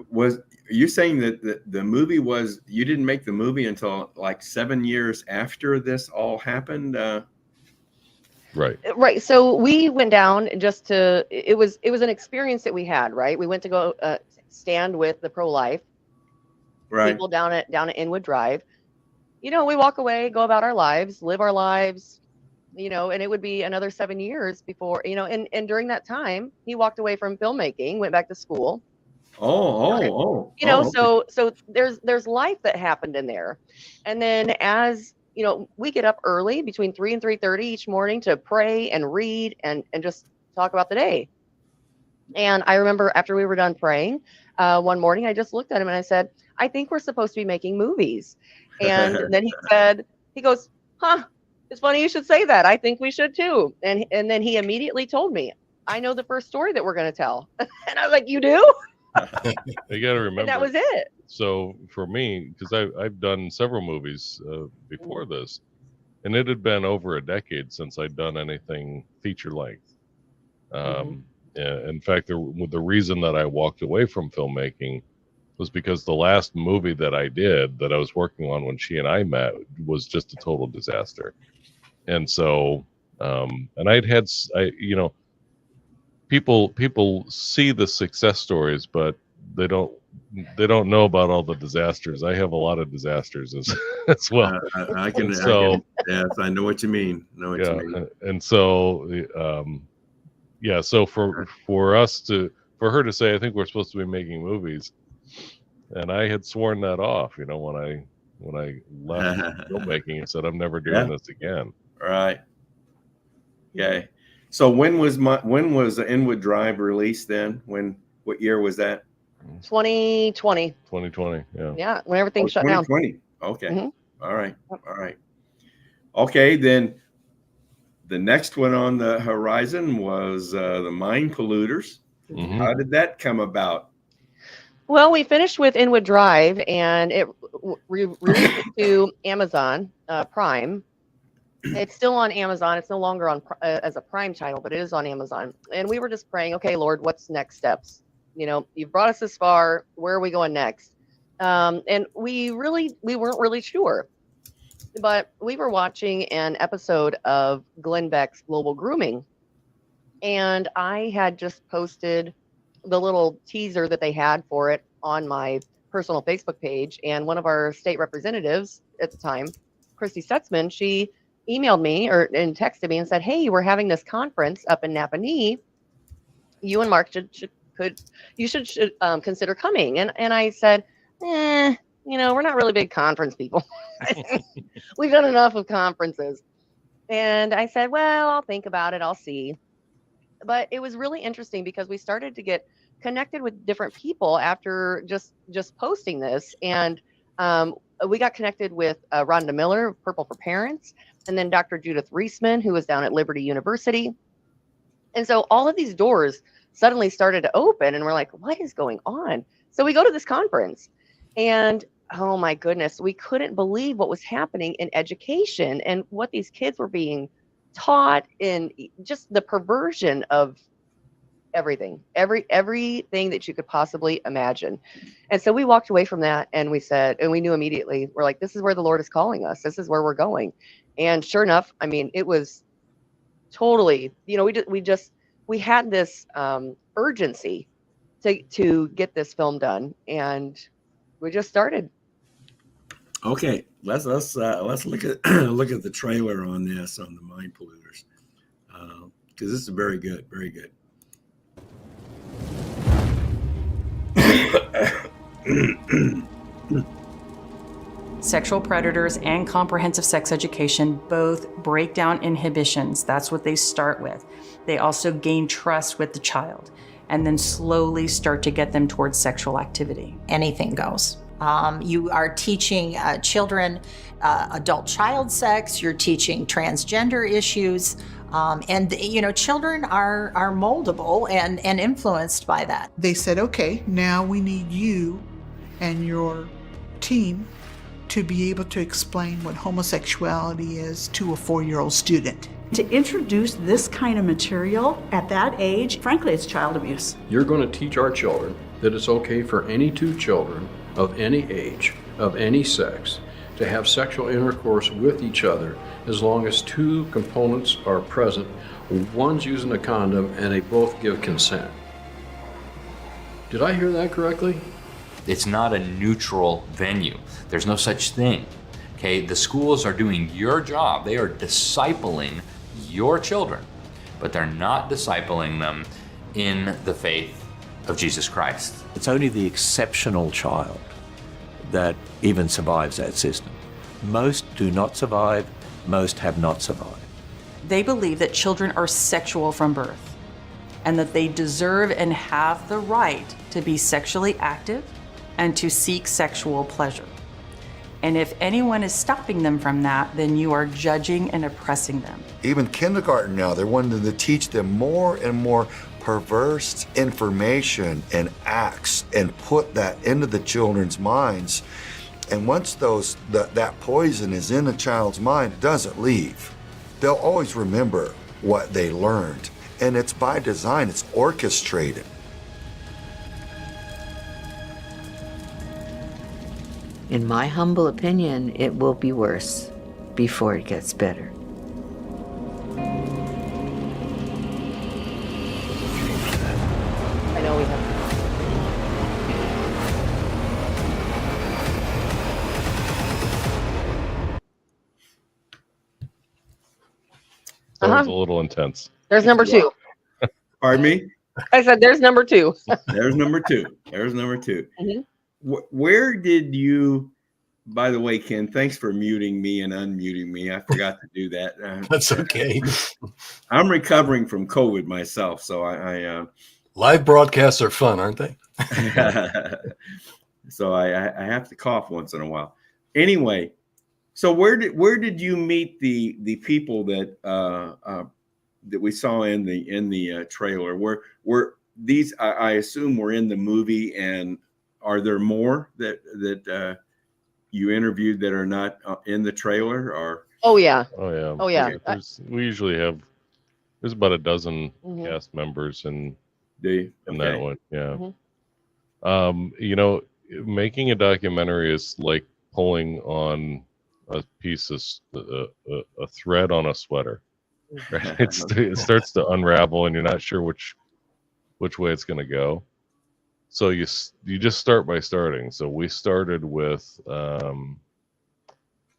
Was you saying that the movie was, you didn't make the movie until like 7 years after this all happened? Right. Right. So we went down just to, it was an experience that we had, right? We went to go stand with the pro-life Right. people down at Inwood Drive. We walk away, go about our lives, live our lives, and it would be another 7 years before, and during that time, he walked away from filmmaking, went back to school. Okay. So there's life that happened in there. And then as we get up early between 3 and 3:30 each morning to pray and read and just talk about the day. And I remember after we were done praying, one morning I just looked at him and I said, I think we're supposed to be making movies. And then he goes, huh, it's funny you should say that. I think we should too. And then he immediately told me, I know the first story that we're going to tell. And I was like, you do? You got to remember. And that was it. So for me, because I've done several movies before this, and it had been over a decade since I'd done anything feature length. In fact, the reason that I walked away from filmmaking was because the last movie that I did, that I was working on when she and I met, was just a total disaster. And so, and people see the success stories, but they don't know about all the disasters. I have a lot of disasters as well. Yes, I know what you mean. And so, so for her to say, I think we're supposed to be making movies, and I had sworn that off, when I left filmmaking and said I'm never doing this again. Right. Okay. So when was the Inwood Drive released then? What year was that? 2020. 2020. Yeah. Yeah, when everything shut 2020. down. Okay. Mm-hmm. All right. Okay, then the next one on the horizon was the Mind Polluters. Mm-hmm. How did that come about? Well, we finished with Inwood Drive, and it released it to Amazon Prime. It's still on Amazon. It's no longer on as a Prime title, but it is on Amazon. And we were just praying, okay, Lord, what's next steps? You've brought us this far. Where are we going next? And we weren't really sure. But we were watching an episode of Glenn Beck's Global Grooming, and I had just posted the little teaser that they had for it on my personal Facebook page. And one of our state representatives at the time, Christy Stutzman, she emailed me and texted me and said, hey, we're having this conference up in Napanee. You and Mark should consider coming. And I said, we're not really big conference people. We've done enough of conferences. And I said, well, I'll think about it. I'll see. But it was really interesting because we started to get connected with different people after just posting this. And we got connected with Rhonda Miller of Purple for Parents, and then Dr. Judith Reisman, who was down at Liberty University. And so all of these doors suddenly started to open, and we're like, what is going on? So we go to this conference, and oh my goodness, we couldn't believe what was happening in education and what these kids were being taught, in just the perversion of everything that you could possibly imagine. And so we walked away from that, and we said, and we knew immediately, we're like, this is where the Lord is calling us. This is where we're going. And sure enough, I mean, it was totally, we had this urgency to get this film done, and we just started. Okay, let's look at the trailer on this, on the Mind Polluters, because this is very good. Sexual predators and comprehensive sex education both break down inhibitions. That's what they start with. They also gain trust with the child and then slowly start to get them towards sexual activity. Anything goes. You are teaching children adult child sex, you're teaching transgender issues, and children are moldable and influenced by that. They said, okay, now we need you and your team to be able to explain what homosexuality is to a 4-year-old student. To introduce this kind of material at that age, frankly, it's child abuse. You're going to teach our children that it's okay for any two children of any age, of any sex, to have sexual intercourse with each other as long as two components are present, one's using a condom and they both give consent. Did I hear that correctly? It's not a neutral venue. There's no such thing. Okay, the schools are doing your job. They are discipling your children, but they're not discipling them in the faith of Jesus Christ. It's only the exceptional child that even survives that system. Most do not survive, most have not survived. They believe that children are sexual from birth and that they deserve and have the right to be sexually active and to seek sexual pleasure. And if anyone is stopping them from that, then you are judging and oppressing them. Even kindergarten now, they're wanting to teach them more and more perverse information and acts and put that into the children's minds. And once that poison is in a child's mind, it doesn't leave. They'll always remember what they learned. And it's by design, it's orchestrated. In my humble opinion, it will be worse before it gets better. I know we have. That was a little intense. There's number 2. Pardon me? I said there's number 2. There's number 2. There's number 2. Mhm. Where did you, by the way, Ken, thanks for muting me and unmuting me. I forgot to do that. That's okay. I'm recovering from COVID myself, so I live broadcasts are fun, aren't they? so I have to cough once in a while. Anyway, so where did you meet the people that that we saw in the trailer? Were these, I assume, were in the movie, and are there more that you interviewed that are not in the trailer? Or Oh yeah. Oh yeah. We usually have, there's about a dozen Mhm. cast members in that one. Yeah. Mhm. You know, making a documentary is like pulling on a piece of a thread on a sweater. Right? It starts to unravel, and you're not sure which way it's going to go. So you just start by starting. So we started with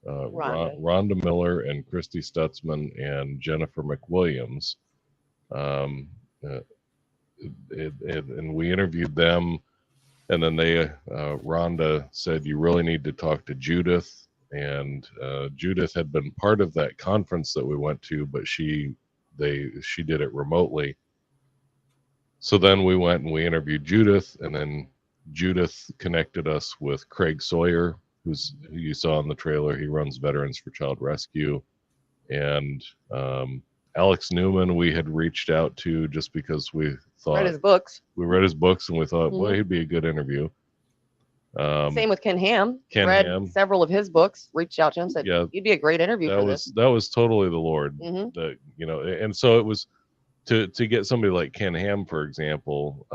Rhonda Miller and Christy Stutzman and Jennifer McWilliams, and we interviewed them. And then Rhonda said, "You really need to talk to Judith." And Judith had been part of that conference that we went to, but she did it remotely. So then we went and we interviewed Judith, and then Judith connected us with Craig Sawyer, who you saw in the trailer. He runs Veterans for Child Rescue. And Alex Newman we had reached out to just because we thought Read his books. We read his books, and we thought, boy, he'd be a good interview. Same with Ken Ham. Ken Read Ham. several of his books. Reached out to him, said, Yeah, "You'd be a great interview for this." That was totally the Lord. Mhm. That, you know, and so it was to get somebody like Ken Ham, for example.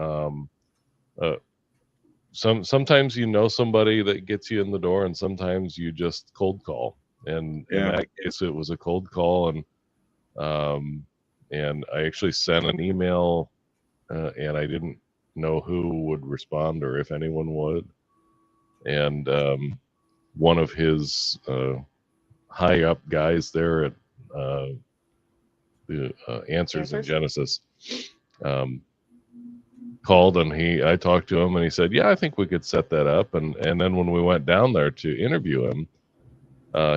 Sometimes you know somebody that gets you in the door, and sometimes you just cold call. And in that case, it was a cold call, and I actually sent an email, and I didn't know who would respond or if anyone would. And one of his high up guys there at the Answers in Genesis called, and I talked to him, and he said, "Yeah, I think we could set that up." And then when we went down there to interview him,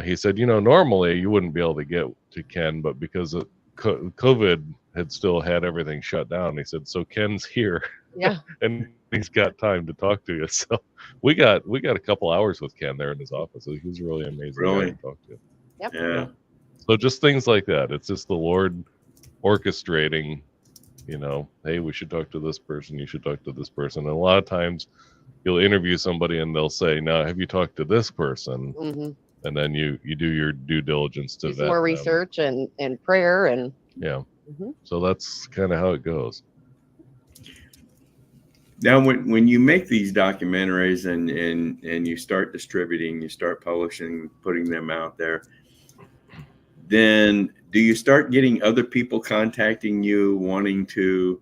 he said, "You know, normally you wouldn't be able to get to Ken, but because of COVID had still had everything shut down," he said, "So Ken's here." Yeah. And he's got time to talk to you. So we got a couple hours with Ken there in his office. So he was really amazing guy to talk to. Yep. Yeah. So just things like that. It's just the Lord orchestrating, you know, hey, we should talk to this person. You should talk to this person. And a lot of times you'll interview somebody and they'll say, "Now, have you talked to this person?" Mm-hmm. And then you do your due diligence to Do vet some more them. research and prayer and. Yeah. Mhm. So that's kind of how it goes. Now, when you make these documentaries and you start distributing, you start publishing, putting them out there, then do you start getting other people contacting you wanting to,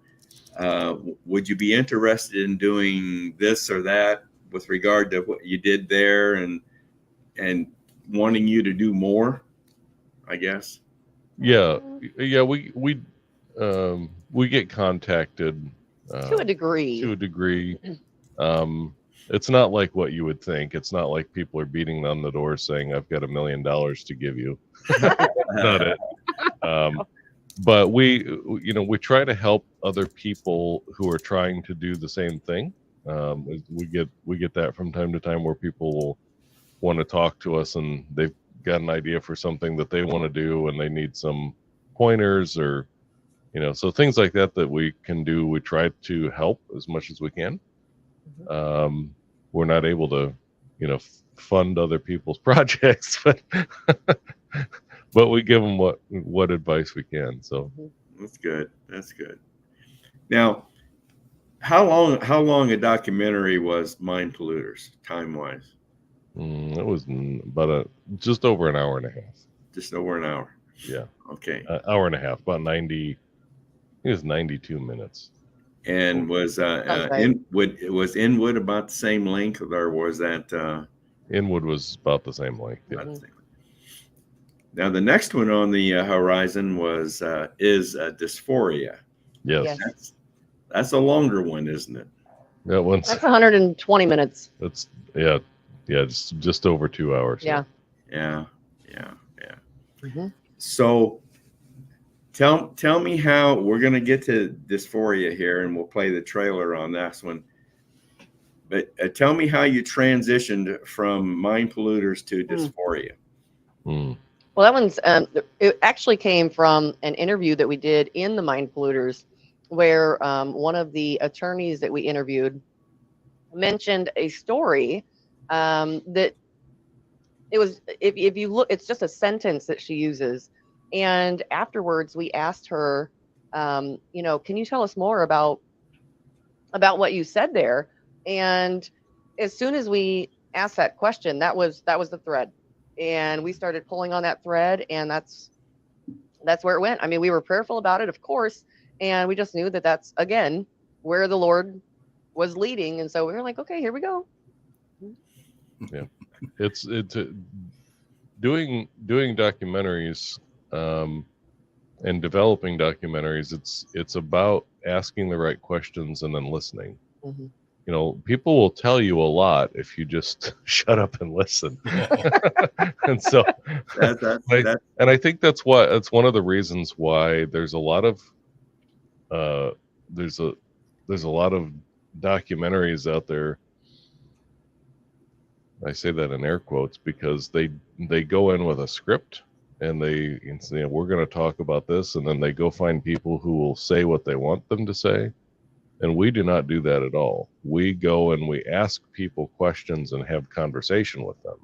would you be interested in doing this or that with regard to what you did there, and wanting you to do more, I guess? Yeah, we get contacted To a degree. To a degree. It's not like what you would think. It's not like people are beating on the door saying, "I've got $1 million to give you." Not it. But we try to help other people who are trying to do the same thing. We get that from time to time, where people will want to talk to us and they've got an idea for something that they want to do and they need some pointers, or so things like that we can do. We try to help as much as we can. We're not able to fund other people's projects, but we give them what advice we can. So that's good. Now, how long a documentary was Mind Polluters, time wise? It was about just over an hour and a half. Just over an hour. Yeah. Okay. Hour and a half, about 90. It was 92 minutes. And was Inwood about the same length, or was that? Inwood was about the same length. Yeah. Now the next one on the horizon is Dysphoria. Yes. That's a longer one, isn't it? That one's. That's 120 minutes. That's it's just over 2 hours. Yeah. Yeah. Mm-hmm. So tell me how we're going to get to Dysphoria here, and we'll play the trailer on this one. But tell me how you transitioned from Mind Polluters to Dysphoria. Well, that one's it actually came from an interview that we did in the Mind Polluters, where one of the attorneys that we interviewed mentioned a story that it was, if you look, it's just a sentence that she uses. And afterwards we asked her, can you tell us more about what you said there? And as soon as we asked that question, that was the thread. And we started pulling on that thread, and that's where it went. I mean, we were prayerful about it, of course, and we just knew that that's, again, where the Lord was leading. And so we were like, okay, here we go. Yeah. It's doing documentaries and developing documentaries. It's about asking the right questions and then listening. Mm-hmm. People will tell you a lot if you just shut up and listen. And so, and I think that's one of the reasons why there's a lot of there's a lot of documentaries out there. I say that in air quotes because they go in with a script and they say, we're going to talk about this, and then they go find people who will say what they want them to say. And we do not do that at all. We go and we ask people questions and have conversation with them.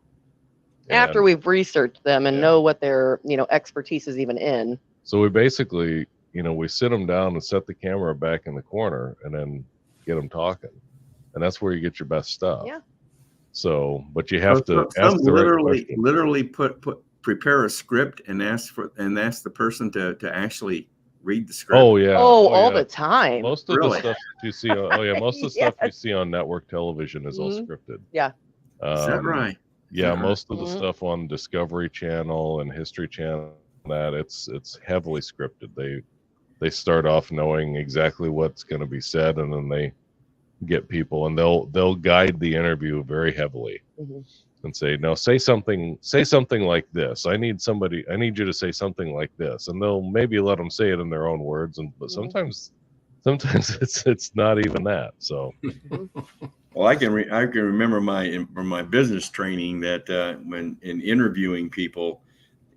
After we've researched them and know what their, expertise is even in. So we basically, we sit them down and set the camera back in the corner and then get them talking. And that's where you get your best stuff. Yeah. So, but you have to ask the right question. Literally prepare a script and ask the person to actually read the script. Oh yeah. All the time. Most of the stuff you see on, most of the stuff you see on network television is all scripted. Yeah. Is that right? Yeah, most of the stuff on Discovery Channel and History Channel, it's heavily scripted. They start off knowing exactly what's going to be said, and then they get people and they'll guide the interview very heavily. And say, no, say something like this. I need you to say something like this. And they'll maybe let them say it in their own words. But sometimes it's not even that. So, well, I can remember from my business training that when in interviewing people,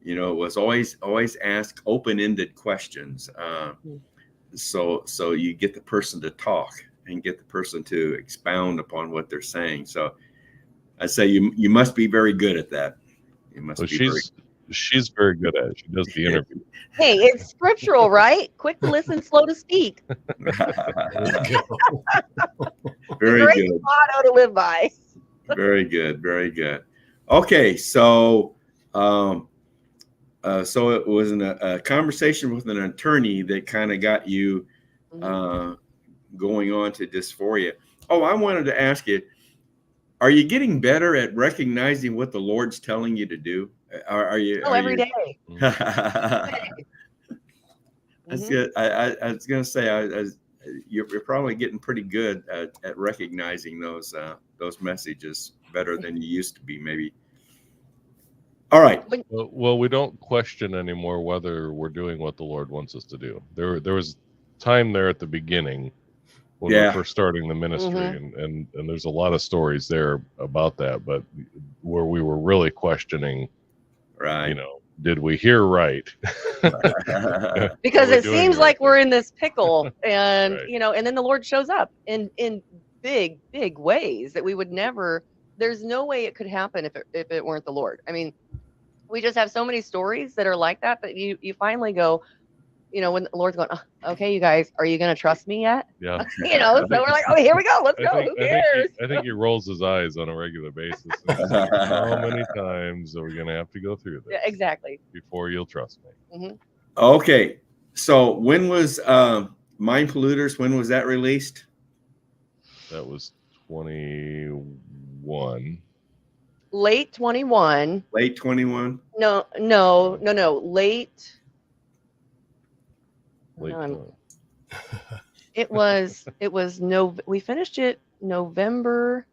it was always ask open-ended questions. So you get the person to talk and get the person to expound upon what they're saying. So I say you must be very good at that. You must be. She's very good at it. She does the interview. Hey, it's scriptural, right? Quick to listen, slow to speak. Very Great good. motto to live by. Very good. Very good. Okay, so so it was a conversation with an attorney that kind of got you going on to dysphoria. Oh, I wanted to ask you, are you getting better at recognizing what the Lord's telling you to do? Are you? Oh, every day. That's good. I was going to say, you're probably getting pretty good at recognizing those messages better than you used to be, maybe. All right. Well, we don't question anymore whether we're doing what the Lord wants us to do. There was time there at the beginning when we were first starting the ministry, and there's a lot of stories there about that, but where we were really questioning, right? You know, did we hear right? Because it seems like we're in this pickle, and Right. you know, and then the Lord shows up in big ways that we would never. There's no way it could happen if it weren't the Lord. I mean, we just have so many stories that are like that you finally go, you know, when the Lord's going, oh, okay, you guys, are you going to trust me yet? Yeah. You know, so we're like, oh, here we go. Let's go. Who cares? I think he rolls his eyes on a regular basis. And he's like, how many times are we going to have to go through this? Yeah, exactly. Before you'll trust me. Mm-hmm. Okay. So when was Mind Polluters, when was that released? That was 21. Late 21. Late 21? No. Late. It was we finished it November.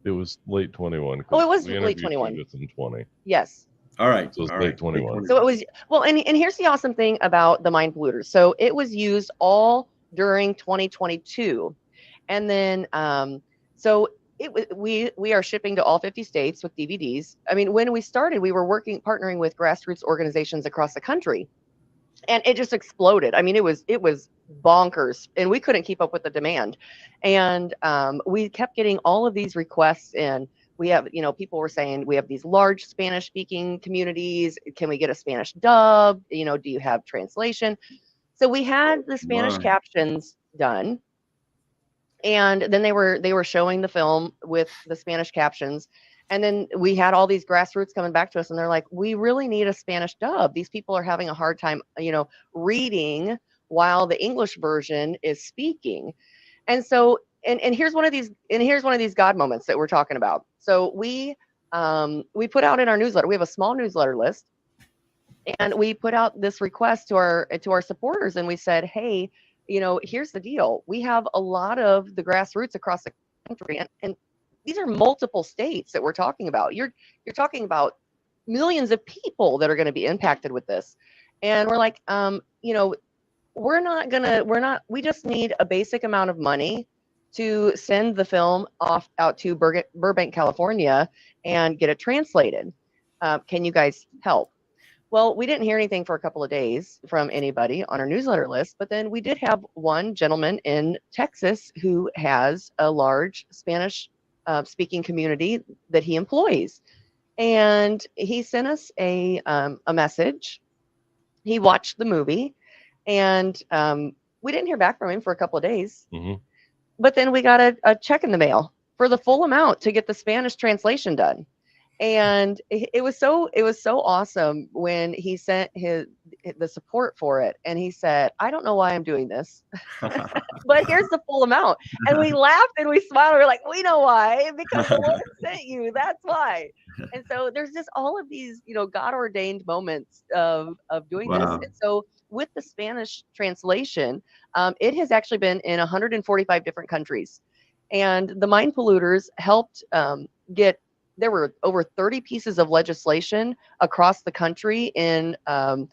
It was late 21. Oh, it was late 21. It's in 20. Yes. All right. So it's late 21. So it was, well, and here's the awesome thing about the Mind Polluters. So it was used all during 2022. And then, so we are shipping to all 50 states with DVDs. I mean, when we started, we were partnering with grassroots organizations across the country, and it just exploded. I mean, it was bonkers, and we couldn't keep up with the demand. And we kept getting all of these requests in. We have, you know, people were saying, we have these large Spanish speaking communities. Can we get a Spanish dub? You know, do you have translation? So we had the Spanish captions done. And then they were showing the film with the Spanish captions. And then we had all these grassroots coming back to us, and they're like, we really need a Spanish dub. These people are having a hard time, you know, reading while the English version is speaking. And so, and here's one of these God moments that we're talking about. So we put out in our newsletter, we have a small newsletter list, and we put out this request to our supporters, and we said, hey, you know, here's the deal. We have a lot of the grassroots across the country, and these are multiple states that we're talking about. You're talking about millions of people that are going to be impacted with this. And we're like, you know, we just need a basic amount of money to send the film out to Burbank, California, and get it translated. Can you guys help? Well, we didn't hear anything for a couple of days from anybody on our newsletter list, but then we did have one gentleman in Texas who has a large Spanish speaking community that he employs. And he sent us a message. He watched the movie, and we didn't hear back from him for a couple of days. Mm-hmm. But then we got a check in the mail for the full amount to get the Spanish translation done. And it was so awesome when he sent the support for it, and he said, I don't know why I'm doing this, but here's the full amount. And we laughed and we smiled. And we're like, we know why, because the Lord sent you. That's why. And so there's just all of these, you know, God ordained moments of doing this. And so with the Spanish translation, it has actually been in 145 different countries, and the Mind Polluters helped get. There were over 30 pieces of legislation across the country in the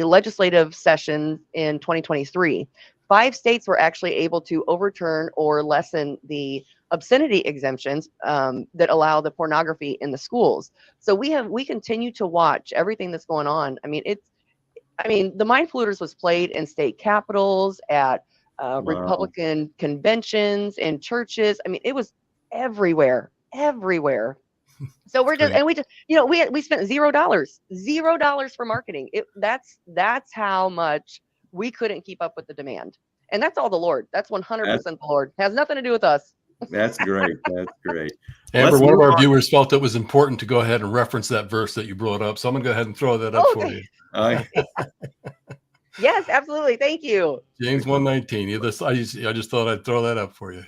legislative session in 2023. 5 states were actually able to overturn or lessen the obscenity exemptions that allow the pornography in the schools. So we continue to watch everything that's going on. I mean, the Mind Polluters was played in state capitals, at Republican conventions, in churches. I mean, it was everywhere. So we're just, Great. and we just, we spent $0 for marketing. That's how much we couldn't keep up with the demand. And that's all the Lord. That's 100% the Lord. Has nothing to do with us. That's great. That's great. Amber, Let's one of move our on. viewers felt it was important to go ahead and reference that verse that you brought up. So I'm going to go ahead and throw that up for Okay. you. Yes, absolutely. Thank you. James 1:19. I just thought I'd throw that up for you.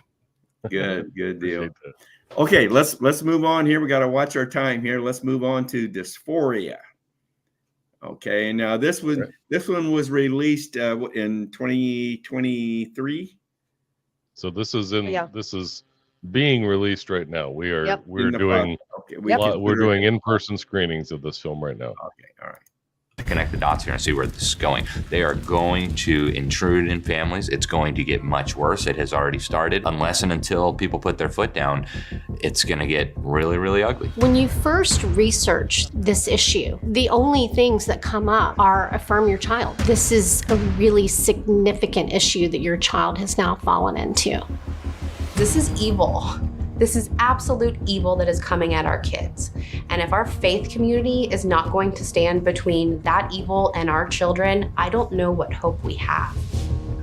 Good deal. Appreciate that. Okay, let's move on here. We got to watch our time here. Let's move on to Dysphoria. Okay, now this one was released in 2023. So this is this is being released right now. We're doing we're doing in-person screenings of this film right now. Okay, all right. To connect the dots here and see where this is going. They are going to intrude in families. It's going to get much worse. It has already started. Unless and until people put their foot down, it's going to get really, really ugly. When you first research this issue, the only things that come up are affirm your child. This is a really significant issue that your child has now fallen into. This is evil. This is absolute evil that is coming at our kids. And if our faith community is not going to stand between that evil and our children, I don't know what hope we have.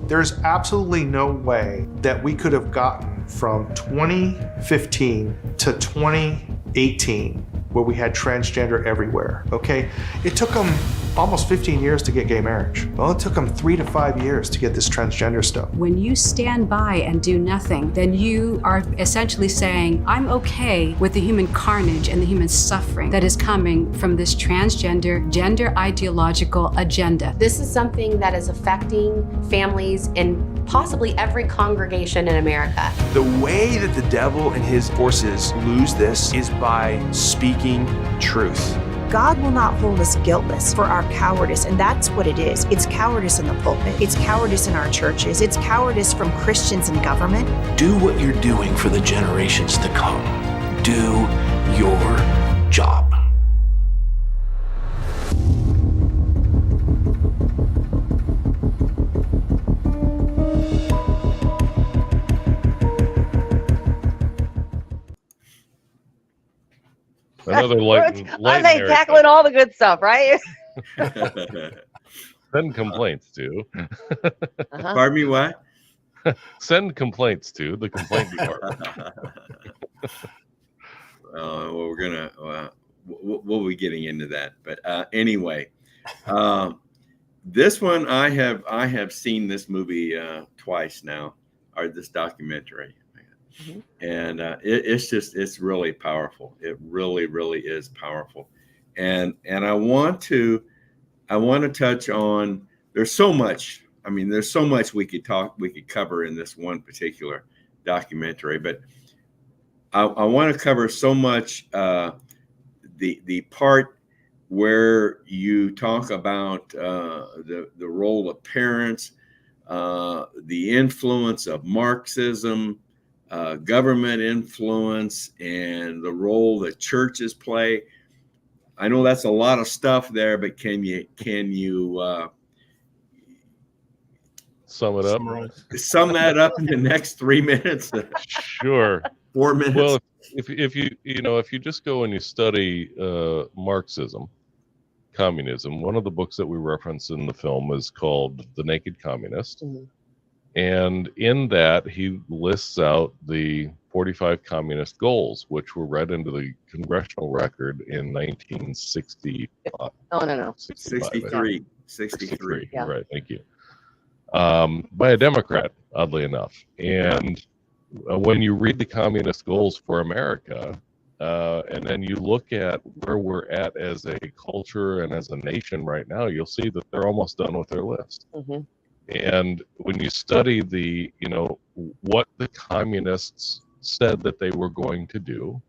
There's absolutely no way that we could have gotten from 2015 to 2018 where we had transgender everywhere, okay? It took them almost 15 years to get gay marriage. Well, it took them 3 to 5 years to get this transgender stuff. When you stand by and do nothing, then you are essentially saying, I'm okay with the human carnage and the human suffering that is coming from this transgender, gender ideological agenda. This is something that is affecting families in possibly every congregation in America. The way that the devil and his forces lose this is by speaking truth. God will not hold us guiltless for our cowardice, and that's what it is. It's cowardice in the pulpit. It's cowardice in our churches. It's cowardice from Christians and government. Do what you're doing for the generations to come. Do your job. Another light. I say tackling all the good stuff, right? Send complaints to. Pardon me, what? Send complaints to the complaint department. Well, we're gonna we'll be getting into that, but anyway, this one I have seen this movie twice now, or this documentary. Mm-hmm. And it's really powerful. It really is powerful. And I want to touch on, there's so much we could cover in this one particular documentary, but I want to cover so much the part where you talk about the role of parents, the influence of Marxism, government influence, and the role that churches play. I know that's a lot of stuff there, but can you sum it up? Sum that up in the next 3 minutes? Sure. 4 minutes. Well, if you just go and you study Marxism, communism, one of the books that we reference in the film is called The Naked Communist. Mm-hmm. And in that, he lists out the 45 communist goals, which were read into the congressional record in 1965. Oh, no. 63. Yeah. Right, thank you. By a Democrat, oddly enough. And when you read the communist goals for America, and then you look at where we're at as a culture and as a nation right now, you'll see that they're almost done with their list. Mm-hmm. And when you study what the communists said that they were going to do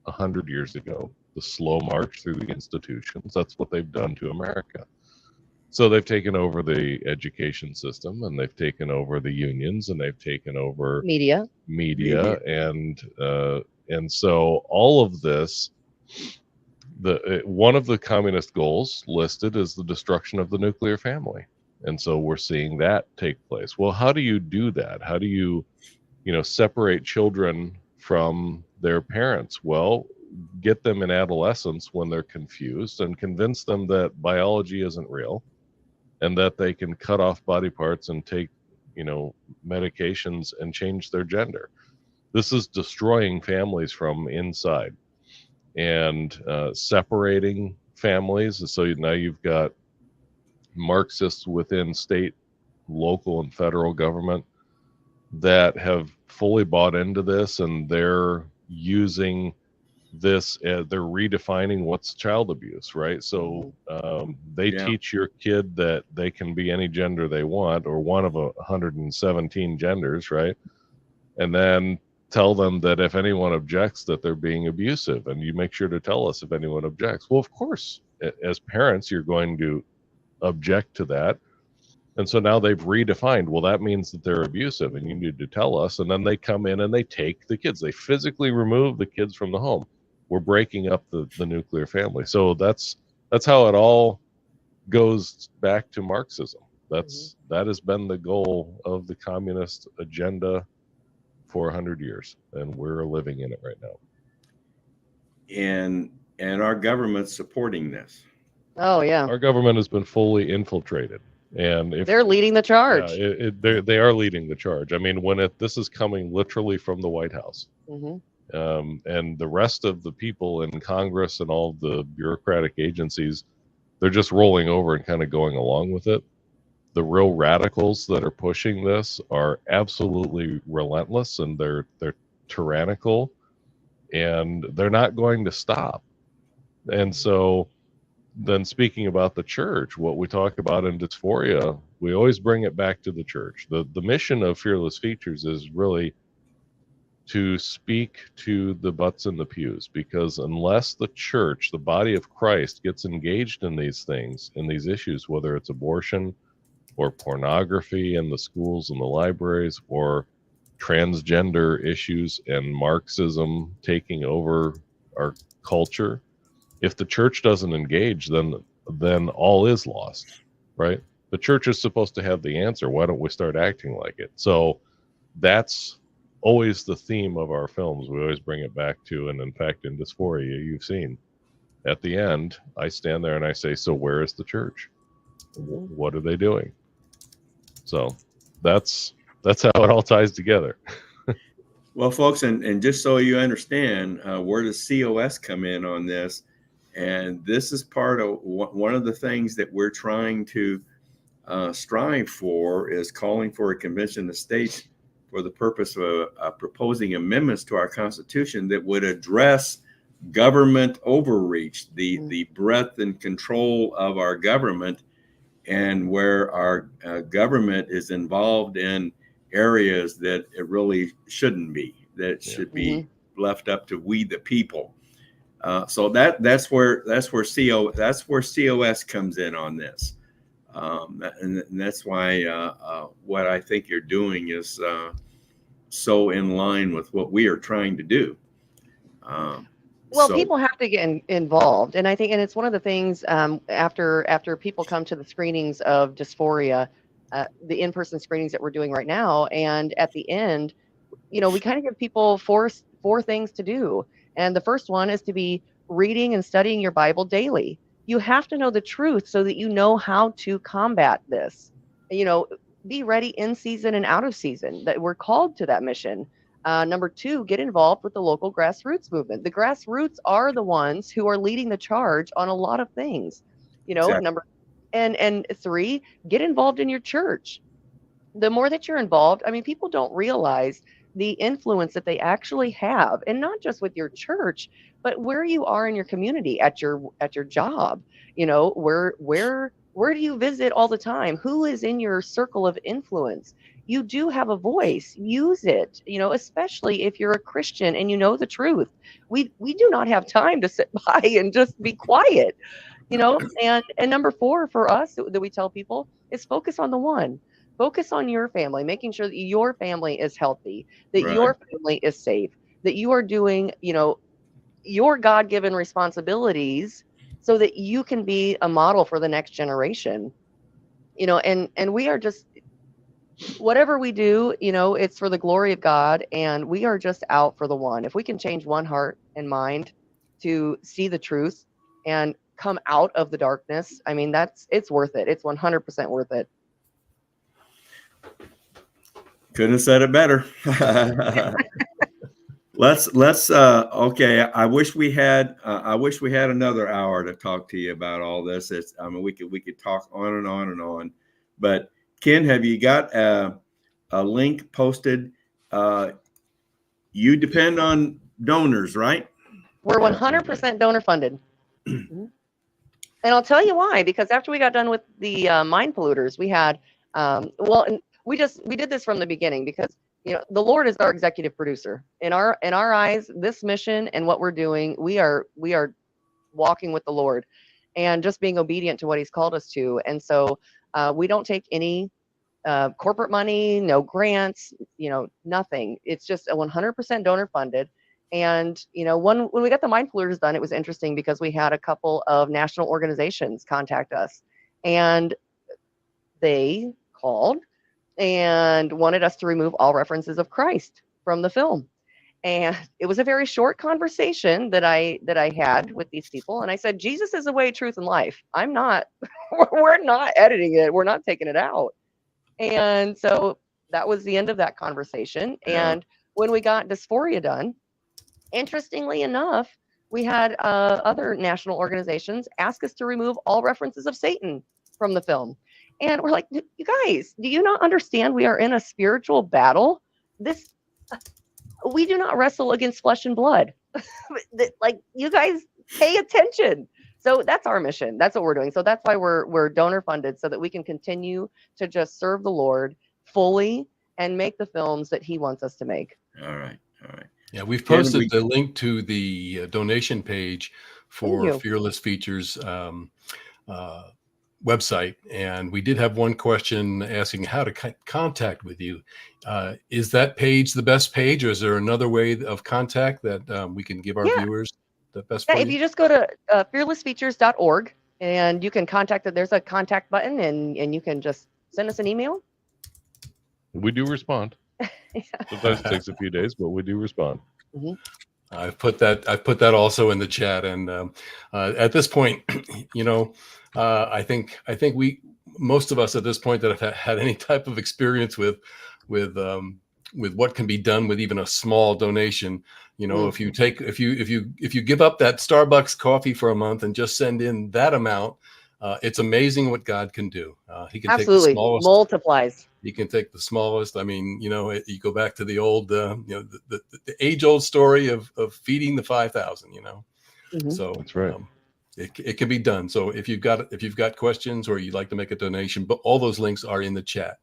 100 years ago, the slow march through the institutions, that's what they've done to America. So they've taken over the education system, and they've taken over the unions, and they've taken over media. And so all of this, one of the communist goals listed is the destruction of the nuclear family. And so we're seeing that take place. Well, how do you do that? How do you, separate children from their parents? Well, get them in adolescence when they're confused and convince them that biology isn't real and that they can cut off body parts and take, medications and change their gender. This is destroying families from inside and separating families. So now you've got Marxists within state, local, and federal government that have fully bought into this, and they're using this, they're redefining what's child abuse, right? So they teach your kid that they can be any gender they want, or one of 117 genders, right? And then tell them that if anyone objects, that they're being abusive, and you make sure to tell us if anyone objects. Well, of course, as parents, you're going to object to that. And so now they've redefined, well, that means that they're abusive and you need to tell us. And then they come in and they take the kids. They physically remove the kids from the home. We're breaking up the nuclear family. So that's how it all goes back to Marxism. That has been the goal of the communist agenda for 100 years, and we're living in it right now. And our government's supporting this. Oh yeah, our government has been fully infiltrated. And if they're leading the charge, they are leading the charge. I mean, when this is coming literally from the White House, and the rest of the people in Congress and all the bureaucratic agencies, they're just rolling over and kind of going along with it. The real radicals that are pushing this are absolutely relentless, and they're tyrannical, and they're not going to stop. And so then, speaking about the church, what we talk about in Dysphoria, we always bring it back to the church. The mission of Fearless Features is really to speak to the butts in the pews, because unless the church, the body of Christ, gets engaged in these things, in these issues, whether it's abortion or pornography in the schools and the libraries, or transgender issues and Marxism taking over our culture, if the church doesn't engage, then all is lost, right? The church is supposed to have the answer. Why don't we start acting like it? So that's always the theme of our films. We always bring it back to, and in fact, in Dysphoria, you've seen, at the end, I stand there and I say, so where is the church? What are they doing? So that's how it all ties together. Well, folks, and just so you understand, where does COS come in on this? And this is part of one of the things that we're trying to strive for, is calling for a convention of states for the purpose of proposing amendments to our Constitution that would address government overreach, the breadth and control of our government, and where our government is involved in areas that it really shouldn't be, that should be left up to we the people. So that's where COS comes in on this, and that's why what I think you're doing is so in line with what we are trying to do. Well, people have to get involved, and I think, and it's one of the things after people come to the screenings of Dysphoria, the in-person screenings that we're doing right now, and at the end, we kind of give people four things to do. And the first one is to be reading and studying your Bible daily. You have to know the truth so that you know how to combat this. Be ready in season and out of season, that we're called to that mission. Number two, get involved with the local grassroots movement. The grassroots are the ones who are leading the charge on a lot of things. Exactly. And three, get involved in your church. The more that you're involved, people don't realize the influence that they actually have, and not just with your church, but where you are in your community, at your job. Where do you visit all the time? Who is in your circle of influence? You do have a voice. Use it, especially if you're a Christian and you know the truth. We do not have time to sit by and just be quiet, and number four for us that we tell people is focus on the one. Focus on your family, making sure that your family is healthy, that your family is safe, that you are doing, your God-given responsibilities so that you can be a model for the next generation. And we are just, whatever we do, it's for the glory of God, and we are just out for the one. If we can change one heart and mind, to see the truth and come out of the darkness, I mean, it's worth it. It's 100% worth it. Couldn't have said it better. Let's okay. I wish we had another hour to talk to you about all this. I mean, we could talk on and on and on. But Ken, have you got a link posted? You depend on donors, right? We're 100% donor funded. And I'll tell you why, because after we got done with the mind polluters, we had, and we did this from the beginning because, the Lord is our executive producer. In our eyes, this mission and what we're doing, we are walking with the Lord and just being obedient to what he's called us to. And so we don't take any corporate money, no grants, nothing. It's just a 100% donor funded. And, when we got the mind polluters done, it was interesting because we had a couple of national organizations contact us, and they called and wanted us to remove all references of Christ from the film. And it was a very short conversation that I had with these people. And I said, Jesus is the way, truth, and life. We're not editing it. We're not taking it out. And so that was the end of that conversation. Yeah. And when we got Dysphoria done, interestingly enough, we had other national organizations ask us to remove all references of Satan from the film. And we're like, you guys, do you not understand we are in a spiritual battle? We do not wrestle against flesh and blood. Like, you guys pay attention. So that's our mission. That's what we're doing. So that's why we're donor funded, so that we can continue to just serve the Lord fully and make the films that he wants us to make. All right. Yeah, we've posted the link to the donation page for Fearless Features website, and we did have one question asking how to contact with you. Is that page the best page, or is there another way of contact that we can give our viewers the best? Yeah, if you just go to fearlessfeatures.org and you can contact it, there's a contact button, and you can just send us an email. We do respond. Sometimes it takes a few days, but we do respond. Mm-hmm. I've put that also in the chat, and at this point, I think most of us at this point that have had any type of experience with what can be done with even a small donation. If you give up that Starbucks coffee for a month and just send in that amount, it's amazing what God can do. He can Absolutely. take the smallest, multiplies. He can take the smallest. I mean, you go back to the old, the age-old story of feeding the 5,000. Mm-hmm. So that's right. It can be done. So if you've got questions or you'd like to make a donation, but all those links are in the chat.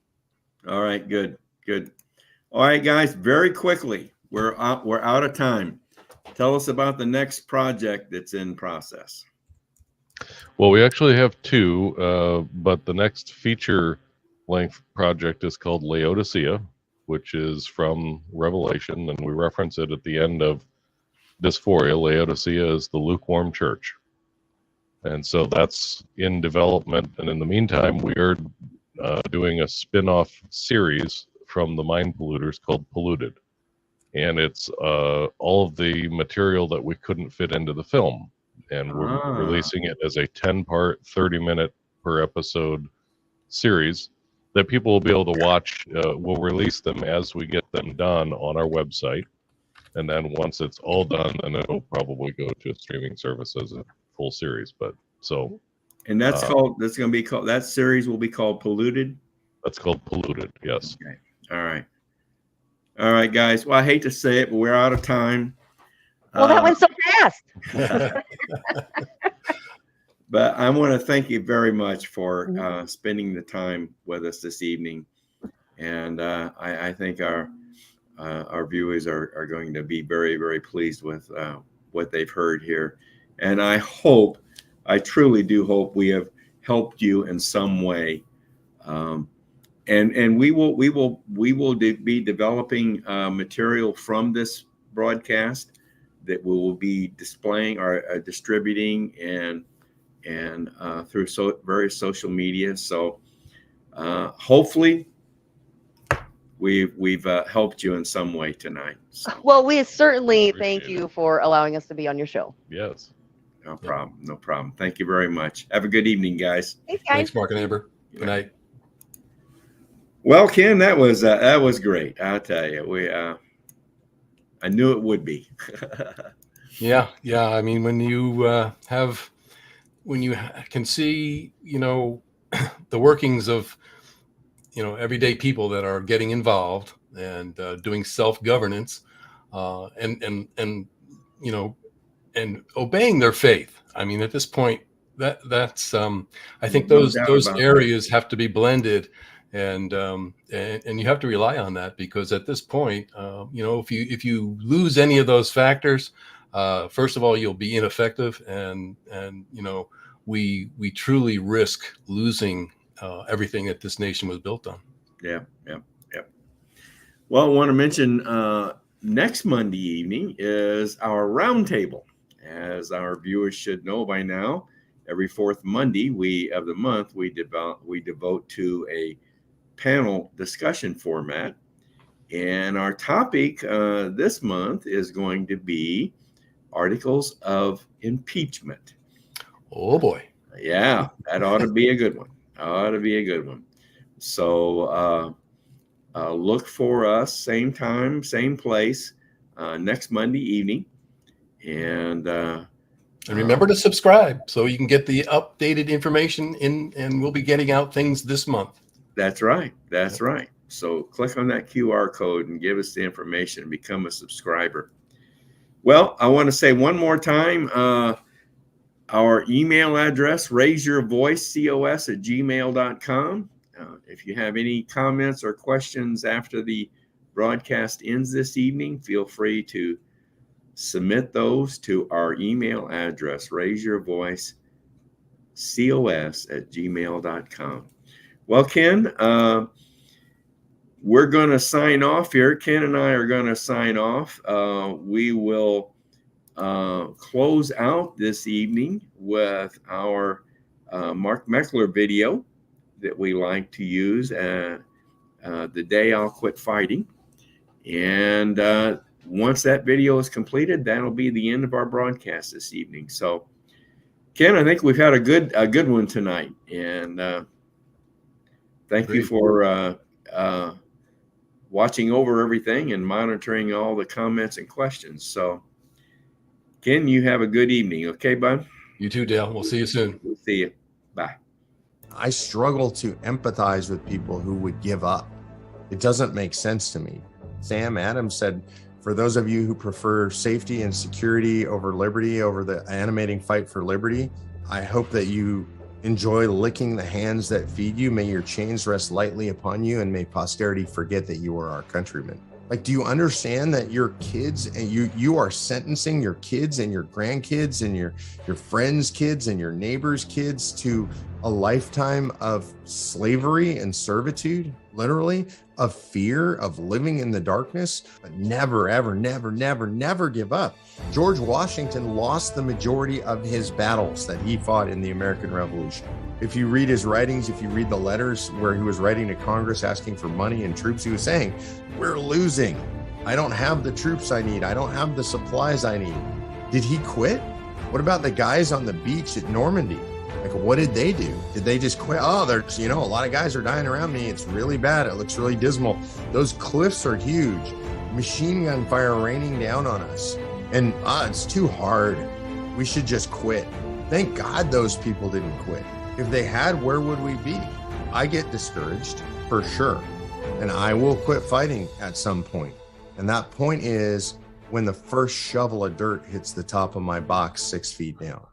All right, good. All right, guys, very quickly, we're out of time. Tell us about the next project that's in process. Well, we actually have two, but the next feature-length project is called Laodicea, which is from Revelation, and we reference it at the end of Dysphoria. Laodicea is the lukewarm church. And so that's in development. And in the meantime, we are doing a spin-off series from the mind polluters called Polluted. And it's all of the material that we couldn't fit into the film. And we're releasing it as a 10-part, 30-minute per episode series that people will be able to watch. We'll release them as we get them done on our website. And then once it's all done, then it'll probably go to a streaming service as a full series. And that series will be called Polluted? That's called Polluted, yes. Okay. All right, guys. Well, I hate to say it, but we're out of time. Well, that went so fast. But I want to thank you very much for spending the time with us this evening. And I think our viewers are going to be very, very pleased with what they've heard here. And I truly do hope we have helped you in some way. And we will be developing material from this broadcast that we will be displaying or distributing and through various social media. So hopefully we've helped you in some way tonight. So, Well, we certainly thank you for allowing us to be on your show. Yes. no problem. No problem. Thank you very much. Have a good evening, guys. Thanks, guys. Thanks, Mark and Amber. Good night. Well, Ken, that was great. I'll tell you, I knew it would be. Yeah. I mean, when you can see, the workings of, everyday people that are getting involved and doing self-governance, and obeying their faith. I mean, at this point, that's I think those areas have to be blended. And you have to rely on that, because at this point, if you lose any of those factors, first of all, you'll be ineffective, and we truly risk losing everything that this nation was built on. Yeah. Well, I want to mention next Monday evening is our roundtable. As our viewers should know by now, every fourth Monday of the month we devote to a panel discussion format, and our topic this month is going to be articles of impeachment. Oh boy. Yeah, that ought to be a good one. So look for us, same time, same place, next Monday evening, and remember to subscribe so you can get the updated information and we'll be getting out things this month. That's right. So click on that QR code and give us the information and become a subscriber. Well, I want to say one more time, our email address, raiseyourvoice.cos@gmail.com. If you have any comments or questions after the broadcast ends this evening, feel free to submit those to our email address, raiseyourvoice.cos@gmail.com. Well, Ken, we're going to sign off here. Ken and I are going to sign off. We will close out this evening with our Mark Meckler video that we like to use, The Day I'll Quit Fighting. And once that video is completed, that'll be the end of our broadcast this evening. So, Ken, I think we've had a good one tonight. And thank you for watching over everything and monitoring all the comments and questions. So, Ken, you have a good evening. Okay, bud? You too, Dale. We'll see you soon. We'll see you. Bye. I struggle to empathize with people who would give up. It doesn't make sense to me. Sam Adams said, for those of you who prefer safety and security over liberty, over the animating fight for liberty, I hope that you enjoy licking the hands that feed you. May your chains rest lightly upon you, and may posterity forget that you are our countrymen. Like, do you understand that your kids and you are sentencing your kids and your grandkids and your friends' kids and your neighbors' kids to a lifetime of slavery and servitude, literally, of fear, of living in the darkness, but never, ever, never, never, never give up. George Washington lost the majority of his battles that he fought in the American Revolution. If you read his writings, if you read the letters where he was writing to Congress asking for money and troops, he was saying, we're losing. I don't have the troops I need. I don't have the supplies I need. Did he quit? What about the guys on the beach at Normandy? Like, what did they do? Did they just quit? Oh, there's, a lot of guys are dying around me. It's really bad. It looks really dismal. Those cliffs are huge. Machine gun fire raining down on us. And it's too hard. We should just quit. Thank God those people didn't quit. If they had, where would we be? I get discouraged, for sure. And I will quit fighting at some point. And that point is when the first shovel of dirt hits the top of my box 6 feet down.